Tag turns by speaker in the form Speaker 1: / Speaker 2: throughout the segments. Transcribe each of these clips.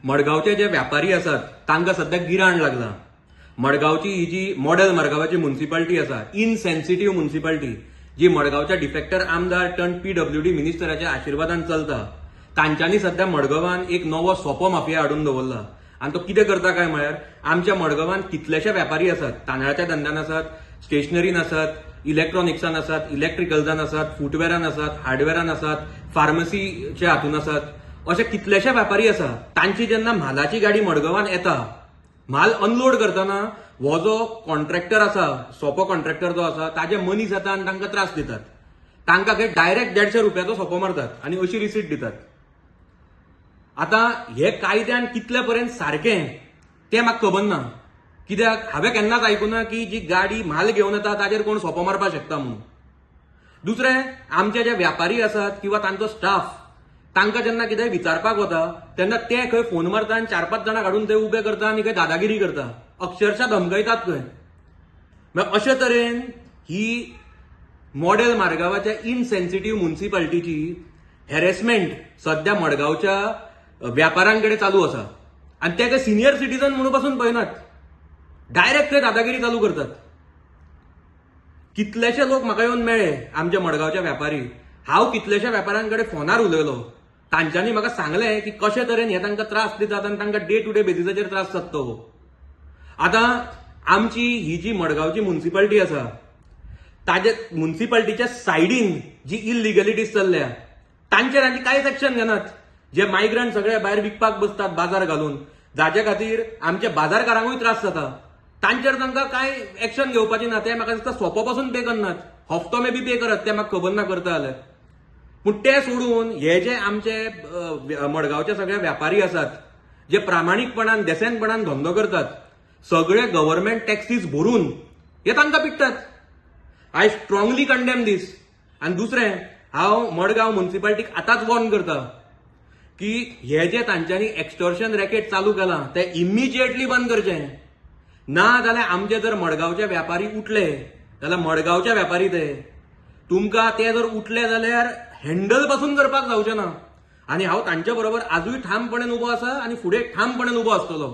Speaker 1: मडगावचे जे व्यापारी असतात तांकां सध्या गिराण लागला. मडगावची ही जी मॉडेल मडगावाची म्युनिसिपालिटी असा, इनसेन्सिटिव्ह म्युनिसिपालिटी, जी मडगावच्या डिफेक्टर आमदार टर्न PWD मिनिस्टराच्या आशिर्वादान चलता, तांच्यांनी सध्या मडगावान एक नवो सोपो माफिया हाडून दवरला. आणि तो कितें करता काय म्हळ्यार, आमच्या मडगावान कितलेशे व्यापारी असतात, तांदळाच्या धंद्यान आसात, स्टेशनरीन आसात, इलेक्ट्रॉनिक्सान आसात, इलेक्ट्रिकल्सान आसात, फुटवेरान आसात, हार्डवेरान आसात, फार्मसीच्या हातून आसात, असे कितलेशे व्यापारी आसात. तांची जेन्ना म्हालाची गाडी मडगावान येता, म्हाल अनलोड करतना हो जो कॉन्ट्रॅक्टर आसा, सोपो कॉन्ट्रॅक्टर जो आसा, ताजे मनीस येता आनी तांकां त्रास दितात. तांकां डायरेक्ट 150 रुपयाचो सोपो मारतात आनी अशी रिसीट दितात. आता हे कायद्यान कितले पर्यंत सारखें तें म्हाका खबर ना, कित्याक हांवें केन्नाच आयकुना की जी गाडी म्हाल घेवन येता ताजेर कोण सोपो मारपाक शकता म्हणून. दुसरें, आमचे जे व्यापारी आसात किंवा तांचो स्टाफ, तांकां जेन्ना कितेंय विचारपाक वता तेन्ना ते खंय फोन मारता आनी 4-5 जाणां काडून ते उबे करता आनी खंय दादागिरी करता, अक्षरशः धमकयतात खंय. अशे तरेन ही मॉडेल मारगांवाच्या इनसेन्सिटिव्ह म्युनिसिपालिटीची हॅरेसमेंट सध्या मडगावच्या व्यापाऱ्यांकडे चालू आसा. आणि ते सिनियर सिटीजन म्हणून पासून पळयनात, डायरेक्ट ते दादागिरी चालू करतात. कितलेशे लोक म्हाका येवन मेळ्ळे आमच्या मडगावच्या व्यापारी. हांव कितलेशा व्यापाऱ्यांकडे फोनार उलयलो. तांच्यांनी म्हाका सांगलें की कशे तरेन हे तांकां त्रास दितात आनी तांकां डे टू डे बेसिसाचेर त्रास जाता. आतां आमची ही जी मडगावची म्युनिसिपालिटी आसा, ताजे म्युनिसिपालिटीच्या सायडीन जी इलिगलिटीज चल्ल्या, तांचेर आनी कांयच एक्शन घेनात. जे मायग्रंट सगळे भायर विकपाक बसतात बाजार घालून, जाचे खातीर आमच्या बाजारकारांकूय त्रास जाता, तांचेर तांकां कांय एक्शन घेवपाची ना. ते म्हाका दिसता सोपो पासून पे करनात, हफ्तो मे बी पे करत, ते म्हाका खबर ना करता जाल्यार. पूण ते सोडून हे जे आमचे मडगावचे सगळे व्यापारी आसात, जे प्रामाणीकपणान देसेनपणान धंदो करतात, सगळे गव्हर्नमेंट टॅक्सीस भरून हे तांकां पिट्टात. आय स्ट्रॉंगली कंडेम दीस. आनी दुसरें, हांव मडगांव म्युनिसिपालिटीक आतांच वॉर्न करता की हे जे तांच्यांनी एक्स्टॉर्शन रॅकेट चालू केलां ते इमिजिएटली बंद करचें. ना जाल्यार आमचे जर मडगावचे व्यापारी उठले जाल्यार मडगावचे व्यापारी तुमकां ते जर उठले जाल्यार हँडल पासून करपाक जावचें ना. आनी हांव तांचे बरोबर आजूय ठामपणान उबो आसा आनी फुडें ठामपणान उबो आसतलो.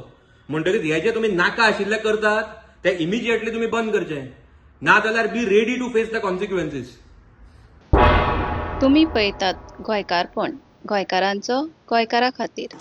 Speaker 1: म्हणटकीच हे जे तुमी नाका आशिल्ले करतात ते इमिजिएटली तुमी बंद करचें. ना जाल्यार be ready to face the consequences.
Speaker 2: तुम्ही पळयतात गोंयकारपण, गोंयकारांचो गोंयकारा खातीर.